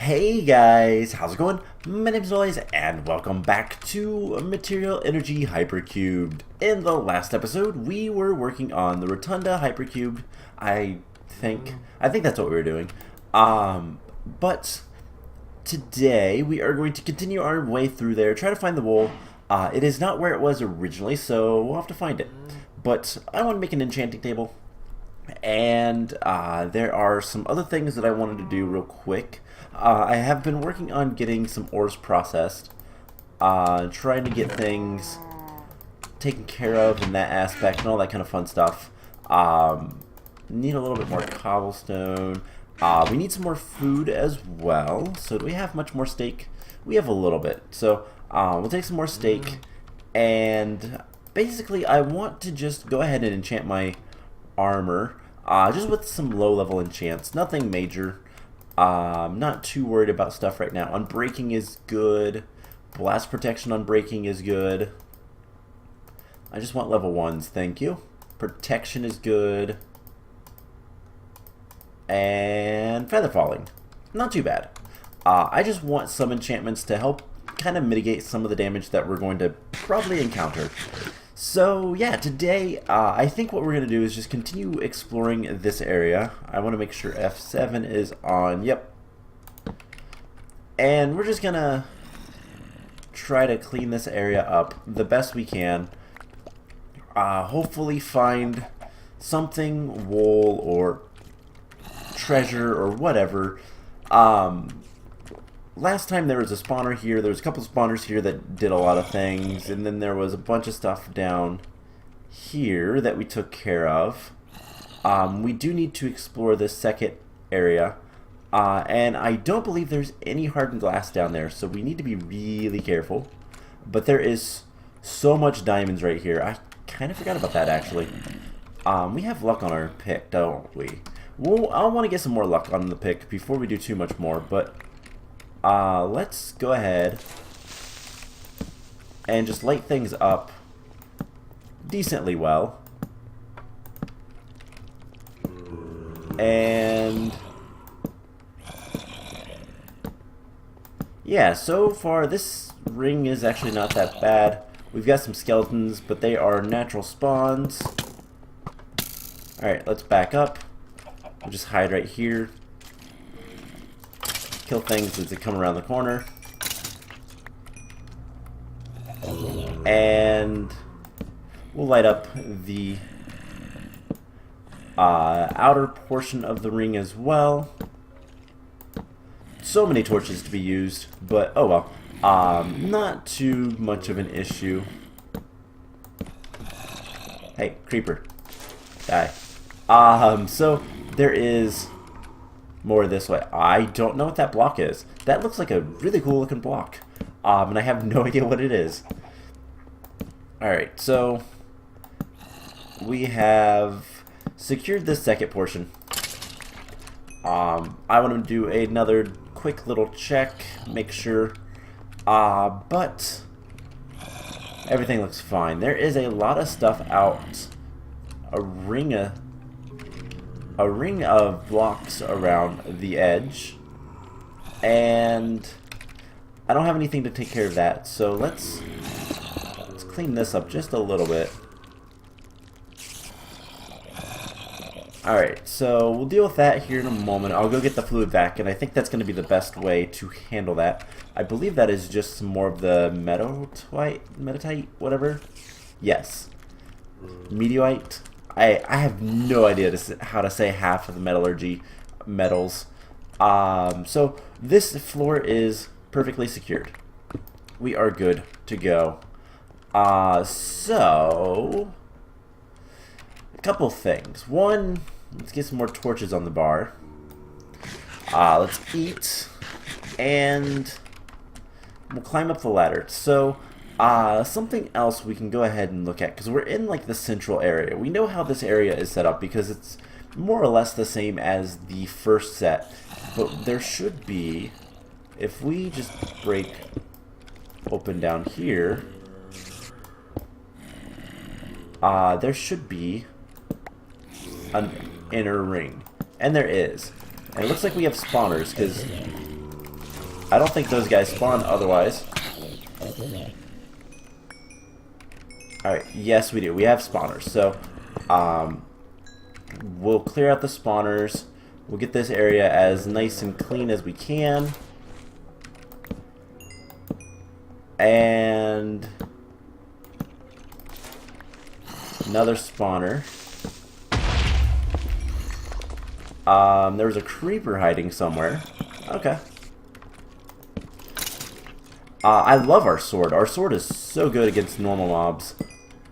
Hey guys, how's it going? My name's Noise, and welcome back to Material Energy Hypercubed. In the last episode, we were working on the Rotunda Hypercubed. I think that's what we were doing. But today we are going to continue our way through there, try to find the wool. It is not where it was originally, so we'll have to find it. But I want to make an enchanting table, and there are some other things that I wanted to do real quick. I have been working on getting some ores processed, trying to get things taken care of in that aspect and all that kind of fun stuff. Need a little bit more cobblestone. We need some more food as well. So do we have much more steak? We have a little bit. So we'll take some more steak, and basically I want to just go ahead and enchant my armor, just with some low-level enchants, nothing major. Not too worried about stuff right now. Unbreaking is good. Blast protection on breaking is good. I just want level 1s, thank you. Protection is good. And feather falling. Not too bad. I just want some enchantments to help kind of mitigate some of the damage that we're going to probably encounter. So yeah, today I think what we're going to do is just continue exploring this area. I want to make sure F7 is on. Yep. And we're just going to try to clean this area up the best we can. Hopefully find something, wool or treasure or whatever. Last time there was a spawner here. There was a couple of spawners here that did a lot of things, and then there was a bunch of stuff down here that we took care of. We do need to explore this second area, and I don't believe there's any hardened glass down there, so we need to be really careful. But there is so much diamonds right here. I kind of forgot about that, actually. We have luck on our pick, don't we? I'll want to get some more luck on the pick before we do too much more, but let's go ahead and just light things up decently well. And yeah, so far this ring is actually not that bad. We've got some skeletons, but they are natural spawns. Alright, let's back up. We'll just hide right here. Kill things as they come around the corner. And we'll light up the outer portion of the ring as well. So many torches to be used, but oh well. Not too much of an issue. Hey, creeper. Die. So there is more this way. I don't know what that block is. That looks like a really cool looking block. And I have no idea what it is. Alright, so we have secured this second portion. I want to do another quick little check, make sure. But everything looks fine. There is a lot of stuff out. A ring of blocks around the edge, and I don't have anything to take care of that, so let's clean this up just a little bit. Alright, so we'll deal with that here in a moment. I'll go get the fluid vac, and I think that's going to be the best way to handle that. I believe that is just some more of the metatite, whatever. Yes. Meteorite. I have no idea how to say half of the metallurgy metals. So this floor is perfectly secured. We are good to go. So a couple things. One, let's get some more torches on the bar. Let's eat, and we'll climb up the ladder. So something else we can go ahead and look at, because we're in like the central area. We know how this area is set up because it's more or less the same as the first set, but there should be, if we just break open down here, there should be an inner ring, and there is. And it looks like we have spawners, because I don't think those guys spawn otherwise. Alright, yes we do. We have spawners. So, we'll clear out the spawners. We'll get this area as nice and clean as we can. And another spawner. There was a creeper hiding somewhere. Okay. I love our sword. Our sword is so good against normal mobs.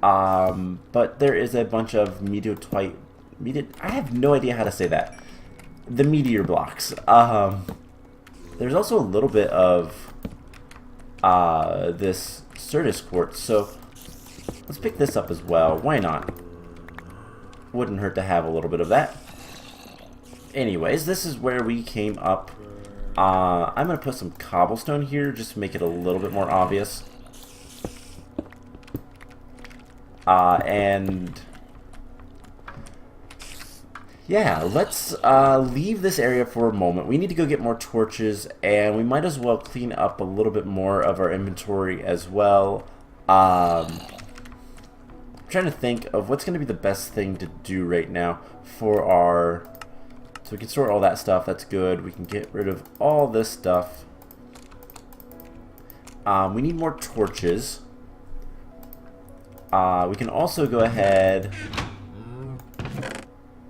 But there is a bunch of I have no idea how to say that. The meteor blocks. There's also a little bit of this Certus quartz, so let's pick this up as well. Why not? Wouldn't hurt to have a little bit of that. Anyways, this is where we came up. I'm going to put some cobblestone here just to make it a little bit more obvious. And yeah, let's leave this area for a moment. We need to go get more torches, and we might as well clean up a little bit more of our inventory as well. I'm trying to think of what's going to be the best thing to do right now for our... So we can store all that stuff. That's good. We can get rid of all this stuff. We need more torches. We can also go ahead...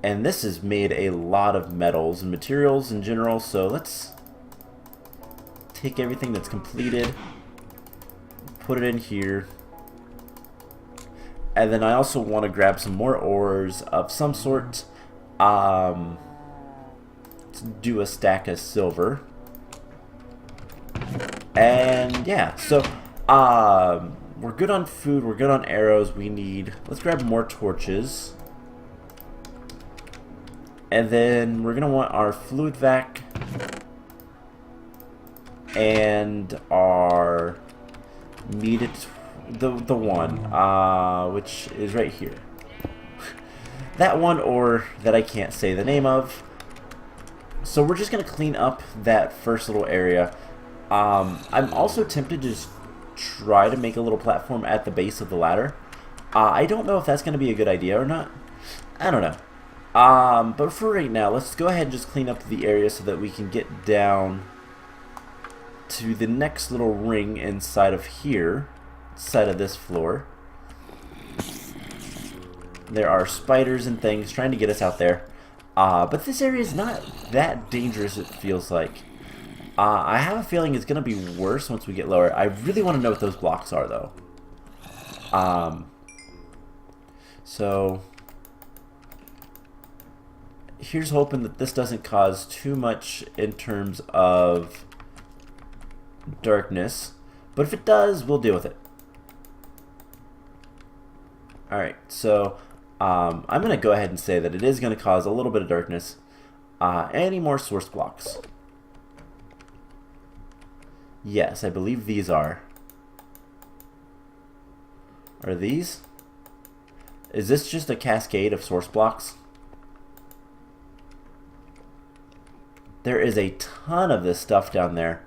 And this has made a lot of metals and materials in general, so let's take everything that's completed, put it in here. And then I also want to grab some more ores of some sort. To do a stack of silver. And yeah, so we're good on food, we're good on arrows. Let's grab more torches. And then we're gonna want our fluid vac and our needed the one which is right here. That one, or that I can't say the name of. So we're just gonna clean up that first little area. I'm also tempted to just try to make a little platform at the base of the ladder. I don't know if that's gonna be a good idea or not. I don't know. But for right now, let's go ahead and just clean up the area so that we can get down to the next little ring inside of here, inside of this floor. There are spiders and things trying to get us out there. But this area is not that dangerous, it feels like. I have a feeling it's going to be worse once we get lower. I really want to know what those blocks are, though. So... here's hoping that this doesn't cause too much in terms of darkness. But if it does, we'll deal with it. Alright, so I'm going to go ahead and say that it is going to cause a little bit of darkness. Any more source blocks? Yes, I believe these are. Are these? Is this just a cascade of source blocks? There is a ton of this stuff down there.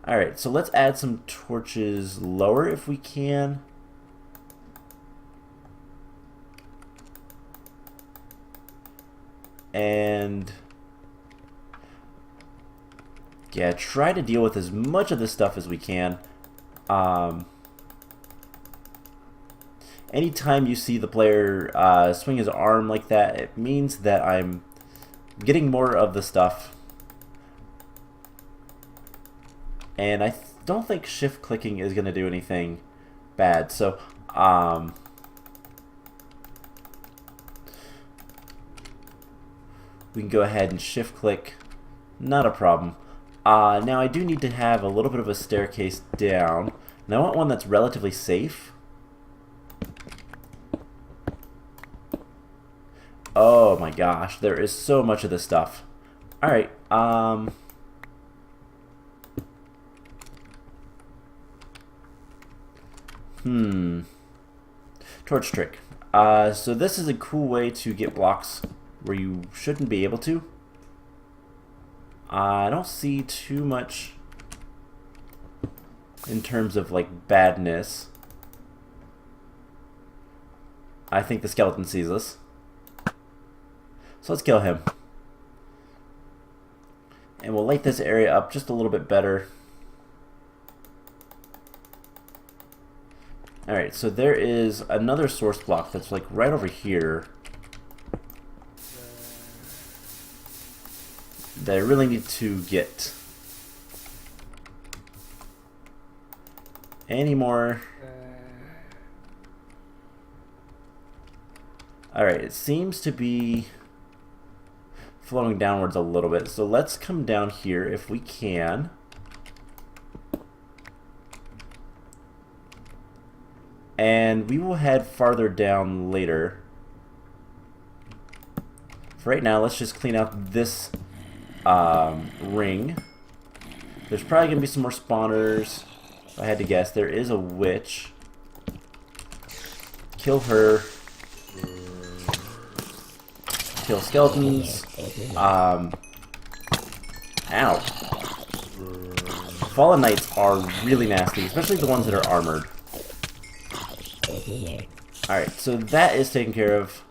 Alright, so let's add some torches lower if we can. And yeah, try to deal with as much of this stuff as we can. Anytime you see the player swing his arm like that, it means that I'm getting more of the stuff. And I don't think shift clicking is going to do anything bad. So, we can go ahead and shift click. Not a problem. Now I do need to have a little bit of a staircase down. And I want one that's relatively safe. Oh my gosh, there is so much of this stuff. Alright, torch trick. So this is a cool way to get blocks where you shouldn't be able to. I don't see too much in terms of like badness. I think the skeleton sees us. So let's kill him. And we'll light this area up just a little bit better. Alright, so there is another source block that's like right over here that I really need to get. Any more? Alright, it seems to be flowing downwards a little bit. So let's come down here if we can. And we will head farther down later. For right now, let's just clean out this ring. There's probably going to be some more spawners. If I had to guess, there is a witch. Kill her. Kill skeletons. Ow. Fallen Knights are really nasty, especially the ones that are armored. Alright, so that is taken care of.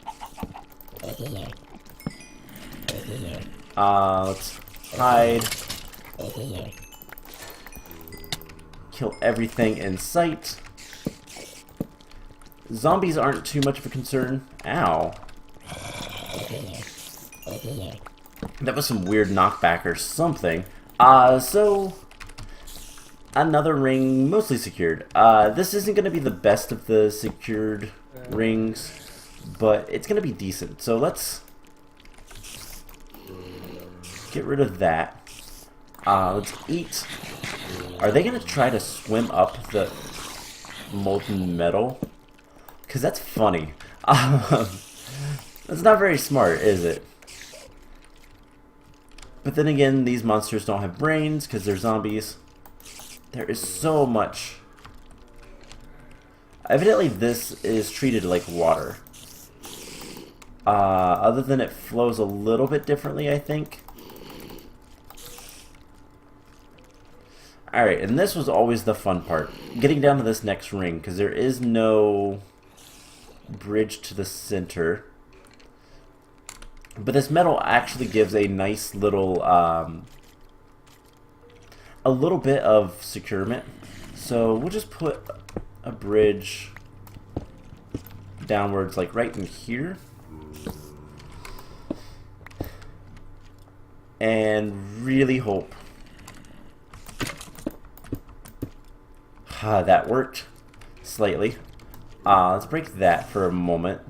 Let's hide. Kill everything in sight. Zombies aren't too much of a concern. Ow. That was some weird knockback or something. So another ring mostly secured. This isn't going to be the best of the secured rings, but it's going to be decent. So let's get rid of that. Let's eat. Are they going to try to swim up the molten metal? Because that's funny. That's not very smart, is it? But then again, these monsters don't have brains because they're zombies. There is so much. Evidently this is treated like water. Other than it flows a little bit differently, I think. Alright, and this was always the fun part. Getting down to this next ring, because there is no bridge to the center. But this metal actually gives a nice little, a little bit of securement. So we'll just put a bridge downwards, like right in here. And really hope that worked slightly. Let's break that for a moment.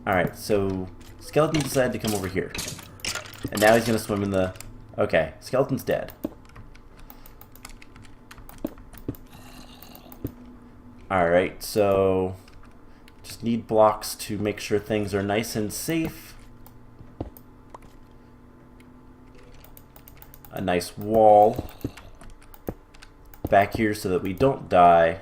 Alright, so Skeleton decided to come over here. And now he's going to swim in the... Okay, Skeleton's dead. Alright, so just need blocks to make sure things are nice and safe. A nice wall back here so that we don't die.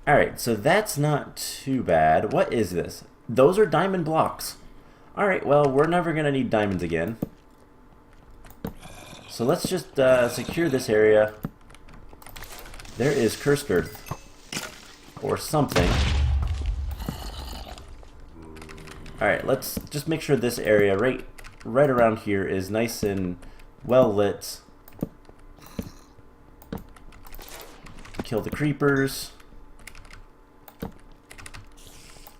Alright, so that's not too bad. What is this? Those are diamond blocks. Alright, well, we're never going to need diamonds again. So let's just secure this area. There is cursed earth. Or something. Alright, let's just make sure this area right around here is nice and well lit. Kill the creepers.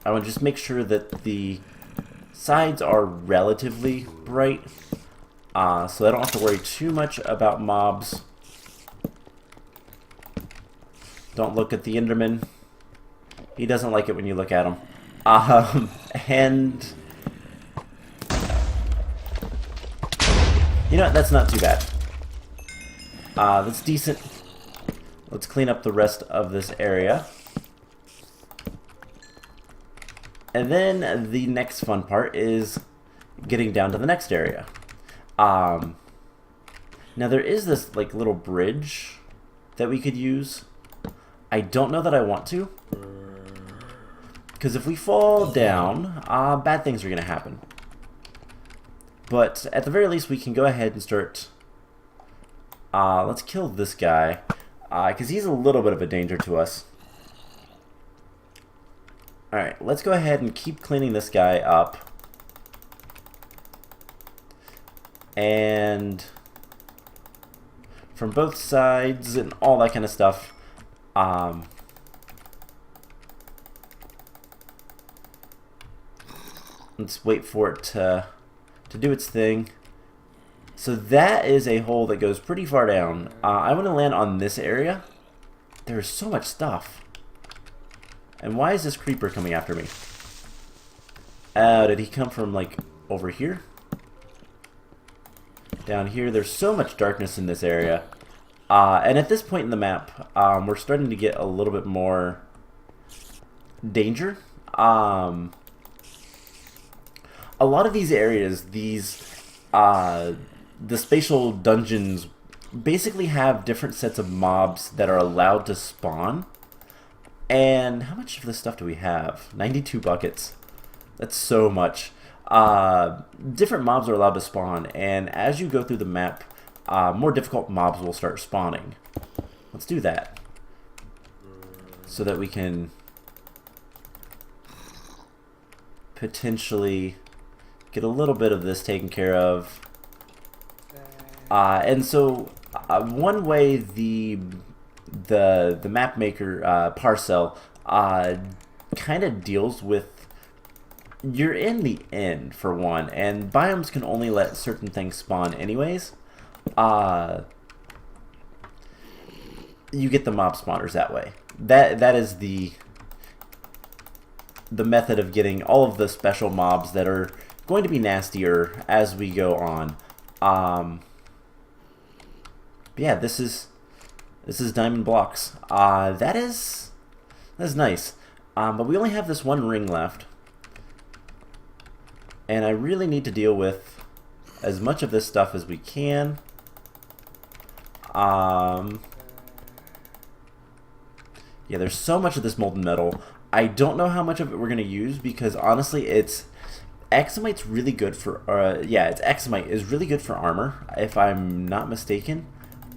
I want to just make sure that the sides are relatively bright, so I don't have to worry too much about mobs. Don't look at the Enderman. He doesn't like it when you look at him. And you know what? That's not too bad. That's decent. Let's clean up the rest of this area. And then the next fun part is getting down to the next area. Now there is this like little bridge that we could use. I don't know that I want to, Because if we fall down, bad things are going to happen. But at the very least, we can go ahead and start... let's kill this guy, because he's a little bit of a danger to us. Alright, let's go ahead and keep cleaning this guy up. And from both sides and all that kind of stuff. Let's wait for it to do its thing. So that is a hole that goes pretty far down. I want to land on this area. There's so much stuff. And why is this creeper coming after me? Did he come from, like, over here? Down here, there's so much darkness in this area. And at this point in the map, we're starting to get a little bit more danger. A lot of these areas, the spatial dungeons basically have different sets of mobs that are allowed to spawn. And how much of this stuff do we have? 92 buckets. That's so much. Different mobs are allowed to spawn, and as you go through the map, more difficult mobs will start spawning. Let's do that, so that we can potentially get a little bit of this taken care of. And so, one way the map maker Parcel kind of deals with, you're in the end for one, and biomes can only let certain things spawn anyways. You get the mob spawners that way. That is the method of getting all of the special mobs that are going to be nastier as we go on. Yeah, this is diamond blocks. That's nice. But we only have this one ring left. And I really need to deal with as much of this stuff as we can. Yeah, there's so much of this molten metal. I don't know how much of it we're going to use, because honestly, Exomite's really good for... Exomite is really good for armor, if I'm not mistaken.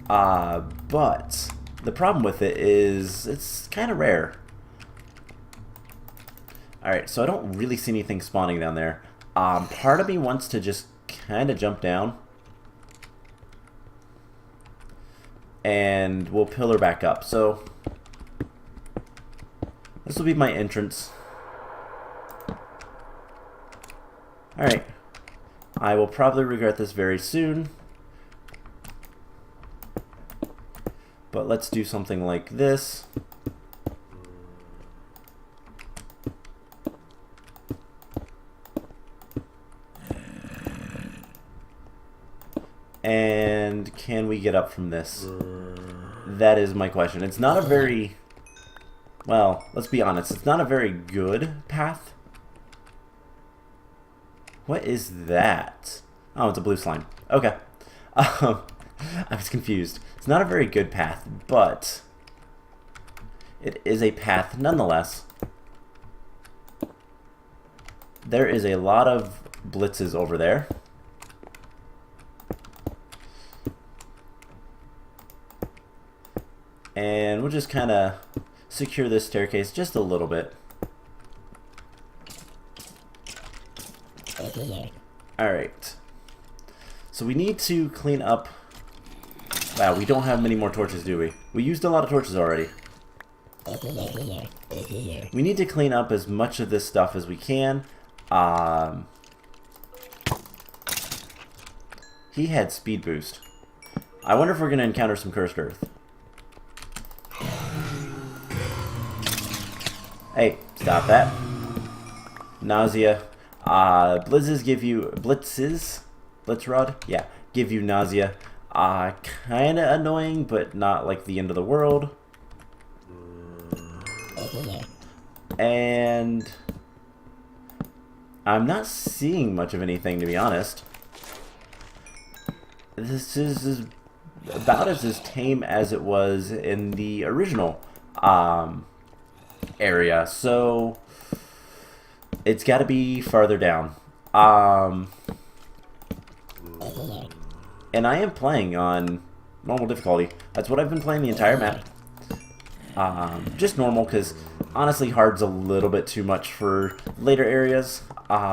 But the problem with it is it's kind of rare. Alright, so I don't really see anything spawning down there. Part of me wants to just kind of jump down. And we'll pillar back up. So this will be my entrance. Alright. I will probably regret this very soon. But let's do something like this. And can we get up from this? That is my question. It's not a very... Well, let's be honest. It's not a very good path. What is that? Oh, it's a blue slime. Okay. I was confused. It's not a very good path, but it is a path nonetheless. There is a lot of blitzes over there. And we'll just kind of secure this staircase just a little bit. Alright. So we need to clean up... Wow, we don't have many more torches, do we? We used a lot of torches already. We need to clean up as much of this stuff as we can. He had speed boost. I wonder if we're going to encounter some cursed earth. Hey, stop that. Nausea. Blitzes give you... Blitzrod? Yeah, give you nausea. Kinda annoying, but not like the end of the world. And... I'm not seeing much of anything, to be honest. This is about as tame as it was in the original area, so It's got to be farther down. And I am playing on normal difficulty. That's what I've been playing the entire map. Just normal, because honestly hard's a little bit too much for later areas.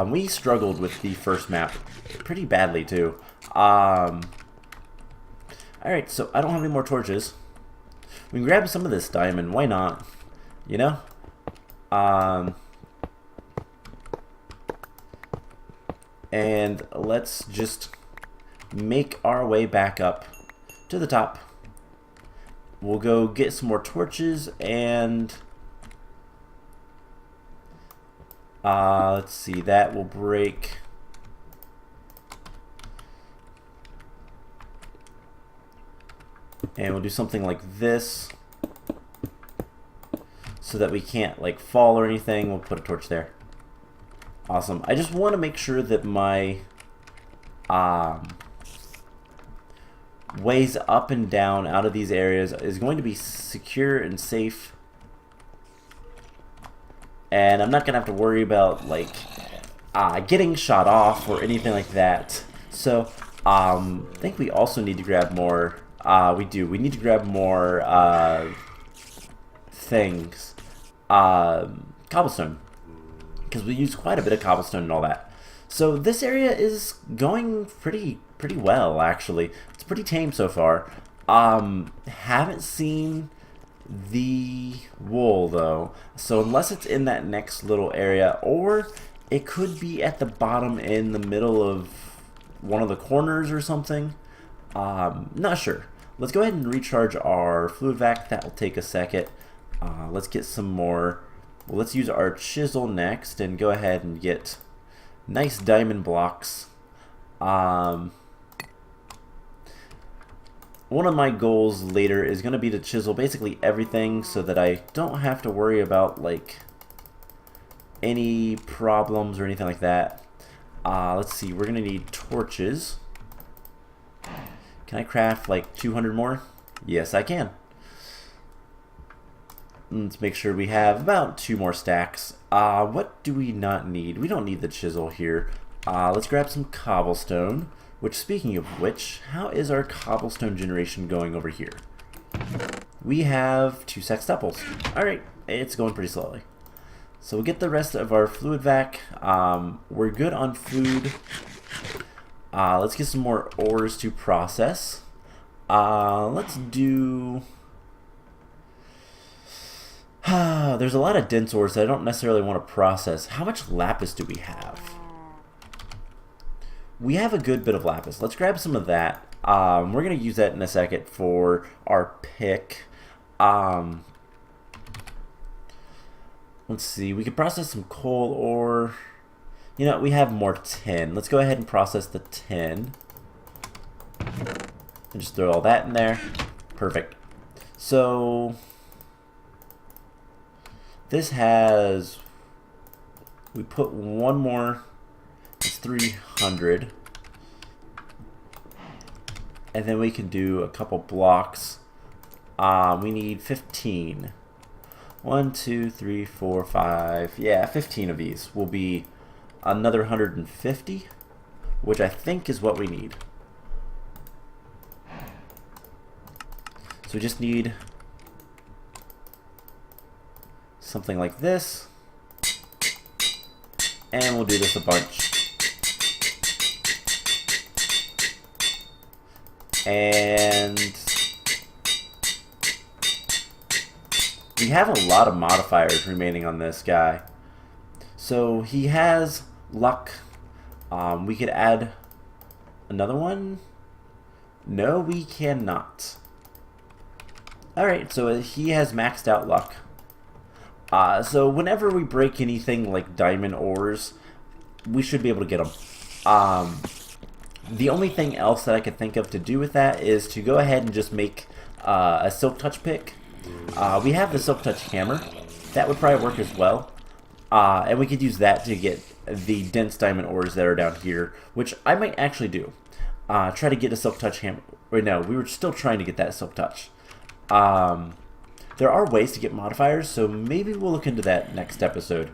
We struggled with the first map pretty badly too. Alright, so I don't have any more torches. We can grab some of this diamond, why not? You know? And let's just make our way back up to the top. We'll go get some more torches and let's see, that will break. And we'll do something like this so that we can't like fall or anything. We'll put a torch there. Awesome. I just want to make sure that my ways up and down out of these areas is going to be secure and safe. And I'm not going to have to worry about like getting shot off or anything like that. So I think we also need to grab more. We need to grab more things. Cobblestone. Because we use quite a bit of cobblestone and all that. So this area is going pretty well, actually. It's pretty tame so far. Haven't seen the wool though, so unless it's in that next little area, or it could be at the bottom in the middle of one of the corners or something. Not sure. Let's go ahead and recharge our fluid vac. That will take a second. Let's get some more. Well, let's use our chisel next and go ahead and get nice diamond blocks. One of my goals later is going to be to chisel basically everything so that I don't have to worry about like any problems or anything like that. Let's see, we're going to need torches. Can I craft like 200 more? Yes, I can. Let's make sure we have about 2 more stacks. What do we not need? We don't need the chisel here. Let's grab some cobblestone. Which, speaking of which, how is our cobblestone generation going over here? We have 2 sextuples. Alright, it's going pretty slowly. So we'll get the rest of our fluid vac. We're good on food. Let's get some more ores to process. Let's do... There's a lot of dense ores that I don't necessarily want to process. How much lapis do we have? We have a good bit of lapis. Let's grab some of that. We're going to use that in a second for our pick. Let's see. We could process some coal ore. You know, we have more tin. Let's go ahead and process the tin. And just throw all that in there. Perfect. So... this has... we put one more... it's 300. And then we can do a couple blocks. We need 15. 1, 2, 3, 4, 5. Yeah, 15 of these will be another 150, which I think is what we need. So we just need something like this. And we'll do this a bunch. And we have a lot of modifiers remaining on this guy. So he has luck. We could add another one. No, we cannot. Alright, so he has maxed out luck. So whenever we break anything like diamond ores, we should be able to get them. The only thing else that I could think of to do with that is to go ahead and just make a silk touch pick. We have the silk touch hammer. That would probably work as well. And we could use that to get the dense diamond ores that are down here, which I might actually do. Try to get a silk touch hammer. Wait, no, we were still trying to get that silk touch. There are ways to get modifiers, so maybe we'll look into that next episode.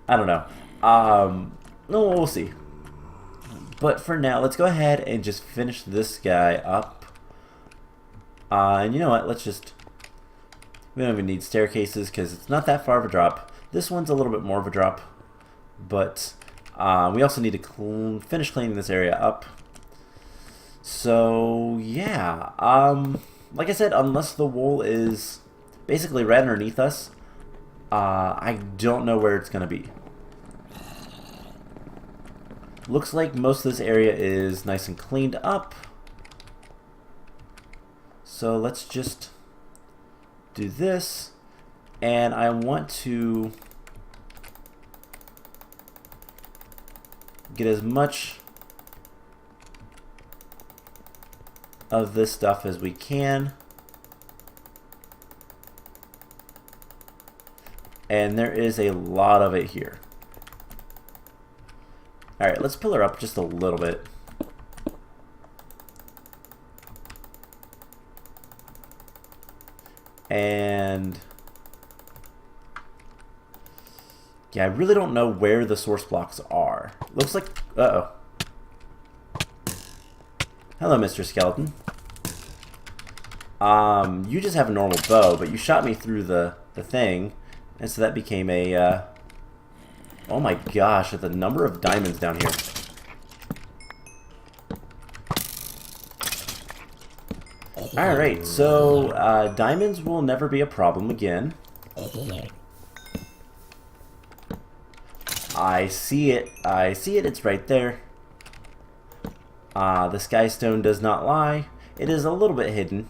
I don't know. No, we'll see. But for now, let's go ahead and just finish this guy up. And you know what? Let's just... We don't even need staircases because it's not that far of a drop. This one's a little bit more of a drop. But we also need to finish cleaning this area up. So, yeah. Like I said, unless the wool is basically right underneath us, I don't know where it's going to be. Looks like most of this area is nice and cleaned up. So let's just do this. And I want to get as much of this stuff as we can. And there is a lot of it here. Alright, let's pillar up just a little bit. And yeah, I really don't know where the source blocks are. Looks like... Uh-oh. Hello, Mr. Skeleton. You just have a normal bow, but you shot me through the thing, and so that became a, Oh my gosh, at the number of diamonds down here. Alright, so, diamonds will never be a problem again. I see it, it's right there. The sky stone does not lie. It is a little bit hidden.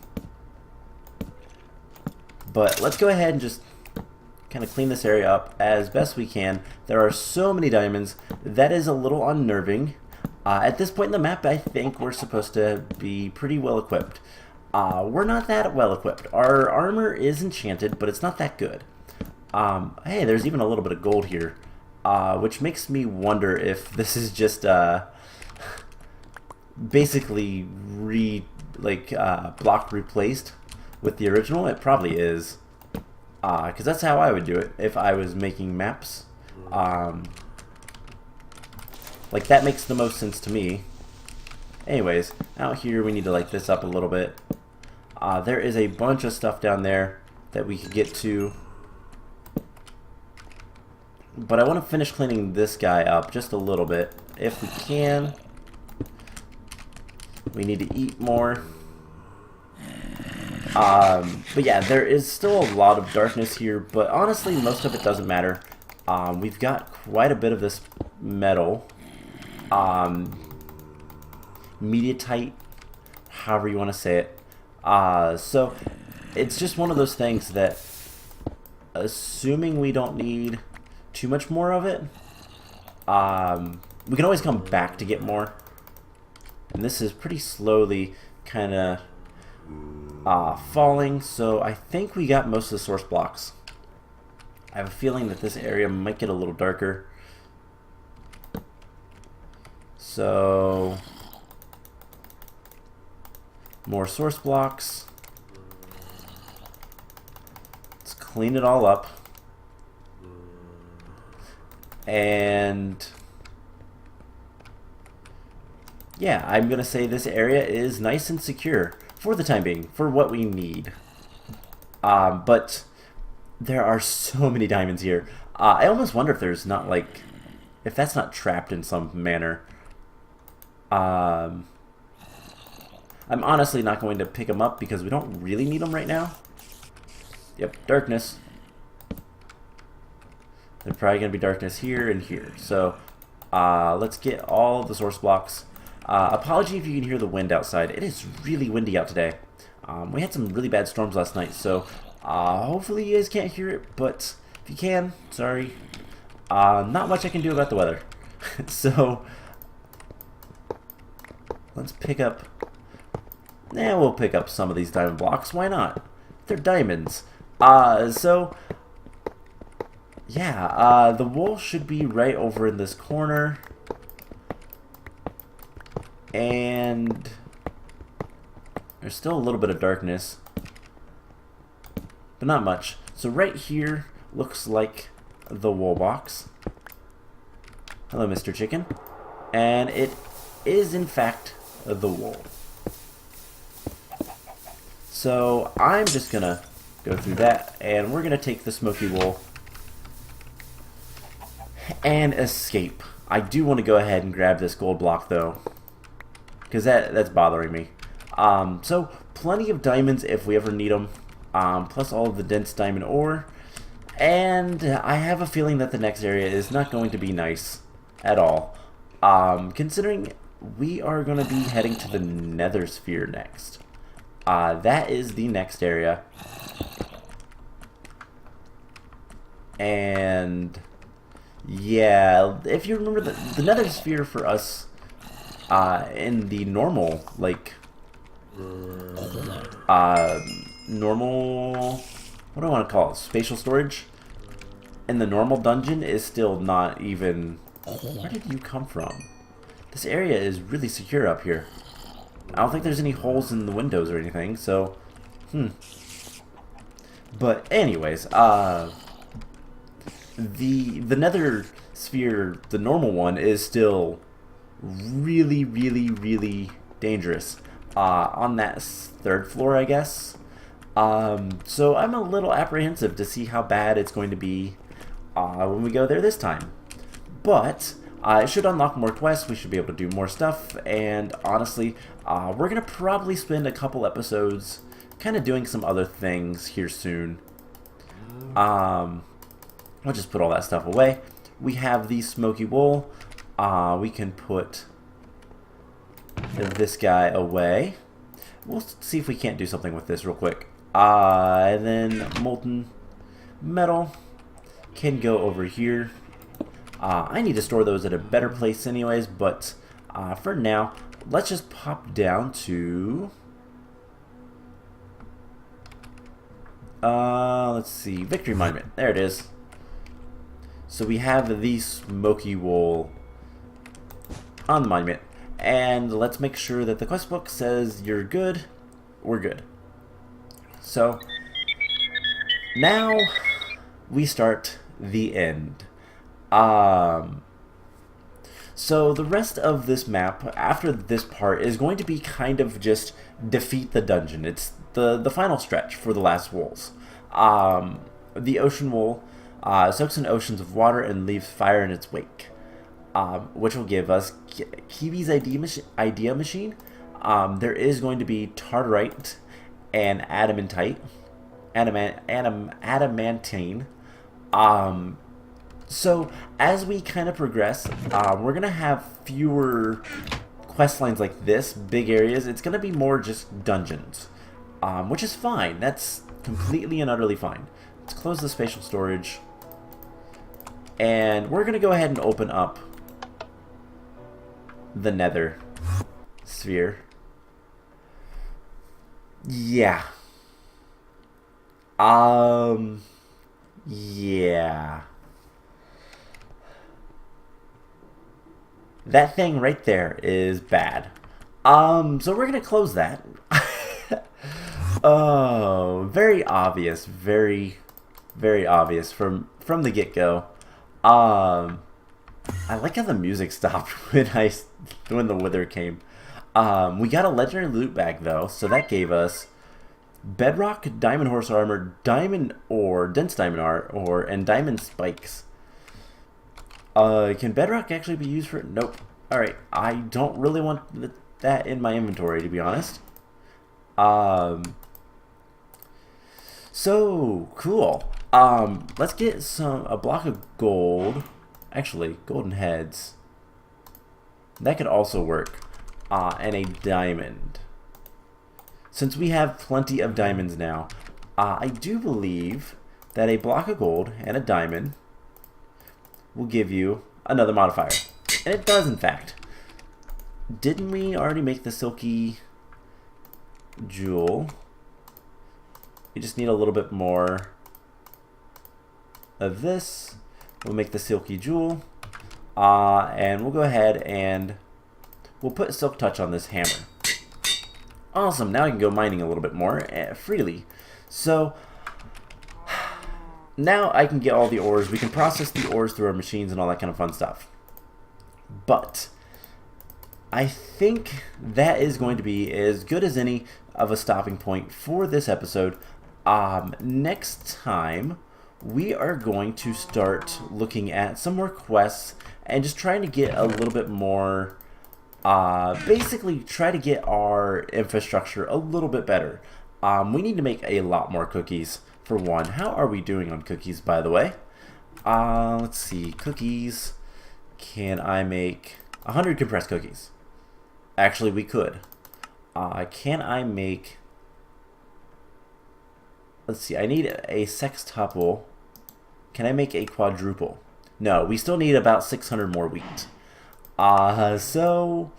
But let's go ahead and just kind of clean this area up as best we can. There are so many diamonds. That is a little unnerving. At this point in the map, I think we're supposed to be pretty well equipped. We're not that well equipped. Our armor is enchanted, but it's not that good. Hey, there's even a little bit of gold here, which makes me wonder if this is just basically block replaced with the original. It probably is. Because that's how I would do it if I was making maps. Like, that makes the most sense to me. Anyways, out here we need to light this up a little bit. There is a bunch of stuff down there that we could get to. But I want to finish cleaning this guy up just a little bit, if we can. We need to eat more. But yeah, there is still a lot of darkness here, but honestly, most of it doesn't matter. We've got quite a bit of this metal. Mediatite, however you want to say it. So, it's just one of those things that, assuming we don't need too much more of it, we can always come back to get more. And this is pretty slowly kind of falling, so I think we got most of the source blocks. I have a feeling that this area might get a little darker. So, more source blocks. Let's clean it all up. And yeah, I'm going to say this area is nice and secure for the time being, for what we need. But there are so many diamonds here. I almost wonder if there's not, like, if that's not trapped in some manner. I'm honestly not going to pick them up because we don't really need them right now. Yep, darkness. There's probably going to be darkness here and here. So, let's get all of the source blocks. Apology if you can hear the wind outside. It is really windy out today. We had some really bad storms last night, so hopefully you guys can't hear it, but if you can, sorry. Not much I can do about the weather. So, let's pick up... we'll pick up some of these diamond blocks. Why not? They're diamonds. So... yeah, the wool should be right over in this corner. And there's still a little bit of darkness, but not much. So right here looks like the wool box. Hello, Mr. Chicken. And it is, in fact, the wool. So I'm just going to go through that, and we're going to take the smoky wool and escape. I do want to go ahead and grab this gold block, though, because that's bothering me. So plenty of diamonds if we ever need them, plus all of the dense diamond ore. And I have a feeling that the next area is not going to be nice at all, considering we are going to be heading to the nether sphere next. That is the next area. And yeah, if you remember, the nether sphere for us in the normal, like, normal, what do I want to call it, spatial storage, in the normal dungeon is still not even, where did you come from? This area is really secure up here. I don't think there's any holes in the windows or anything, so, But anyways, the nether sphere, the normal one, is still really, really, really dangerous. On that third floor, I guess. So I'm a little apprehensive to see how bad it's going to be when we go there this time. But it should unlock more quests, we should be able to do more stuff, and honestly, we're going to probably spend a couple episodes kind of doing some other things here soon. I'll just put all that stuff away. We have the smoky wool. We can put this guy away. We'll see if we can't do something with this real quick. And then molten metal can go over here. I need to store those at a better place anyways, but for now, let's just pop down to, let's see, Victory Monument. There it is. So we have the smoky wool on the monument, and let's make sure that the quest book says you're good. We're good. So now we start the end. So the rest of this map after this part is going to be kind of just defeat the dungeon. It's the final stretch for the last wolves. The ocean wool soaks in oceans of water and leaves fire in its wake, which will give us Kiwi's idea machine. There is going to be tartarite and adamantine. So as we kind of progress, we're going to have fewer quest lines like this, big areas. It's going to be more just dungeons, which is fine. That's completely and utterly fine. Let's close the spatial storage, and we're going to go ahead and open up the nether sphere. Yeah. Yeah. That thing right there is bad. So we're gonna close that. Oh, very obvious, very, very obvious from the get-go. I like how the music stopped when the wither came. We got a legendary loot bag though, so that gave us bedrock, diamond horse armor, diamond ore, dense diamond ore, and diamond spikes. Can bedrock actually be used for? Nope. Alright, I don't really want that in my inventory, to be honest. So cool. Let's get a block of gold. Actually, golden heads. That could also work. And a diamond. Since we have plenty of diamonds now, I do believe that a block of gold and a diamond will give you another modifier. And it does, in fact. Didn't we already make the silky jewel? We just need a little bit more of this. We'll make the silky jewel. And we'll go ahead and we'll put silk touch on this hammer. Awesome, now I can go mining a little bit more freely. So now I can get all the ores. We can process the ores through our machines and all that kind of fun stuff. But I think that is going to be as good as any of a stopping point for this episode. Next time, we are going to start looking at some more quests and just trying to get a little bit more, basically try to get our infrastructure a little bit better. We need to make a lot more cookies, for one. How are we doing on cookies, by the way? Let's see, cookies. Can I make 100 compressed cookies? Actually, we could. Can I make... Let's see, I need a sextuple. Can I make a quadruple? No, we still need about 600 more wheat. So...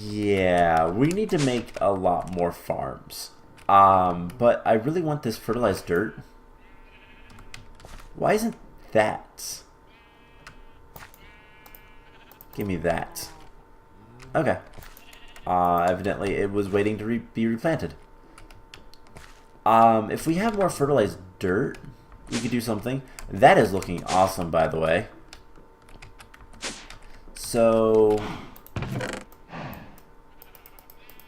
yeah, we need to make a lot more farms. But I really want this fertilized dirt. Why isn't that? Give me that. Okay. Evidently it was waiting to be replanted. If we have more fertilized dirt, we could do something. That is looking awesome, by the way. So...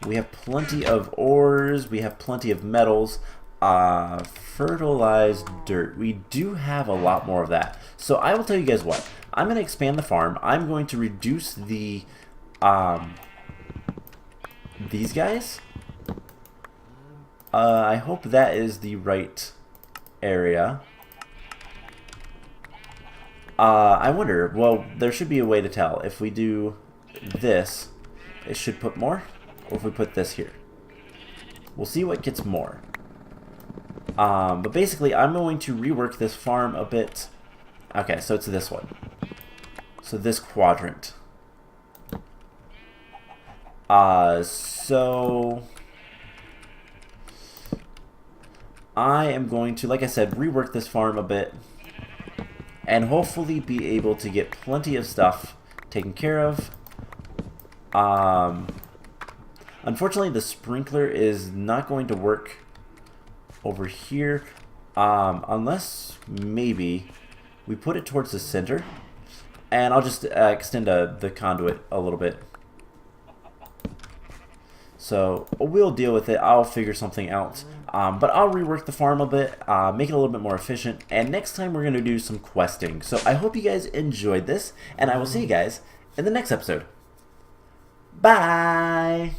we have plenty of ores, we have plenty of metals, fertilized dirt. We do have a lot more of that. So I will tell you guys what, I'm going to expand the farm. I'm going to reduce the, these guys. I hope that is the right area. I wonder, well, there should be a way to tell. If we do this, it should put more. Or if we put this here. We'll see what gets more. But basically, I'm going to rework this farm a bit. Okay, so it's this one. So this quadrant. So... I am going to, like I said, rework this farm a bit. And hopefully be able to get plenty of stuff taken care of. Unfortunately, the sprinkler is not going to work over here, unless maybe we put it towards the center, and I'll just extend the conduit a little bit. So we'll deal with it. I'll figure something out, but I'll rework the farm a bit, make it a little bit more efficient, and next time we're going to do some questing. So I hope you guys enjoyed this, and I will see you guys in the next episode. Bye!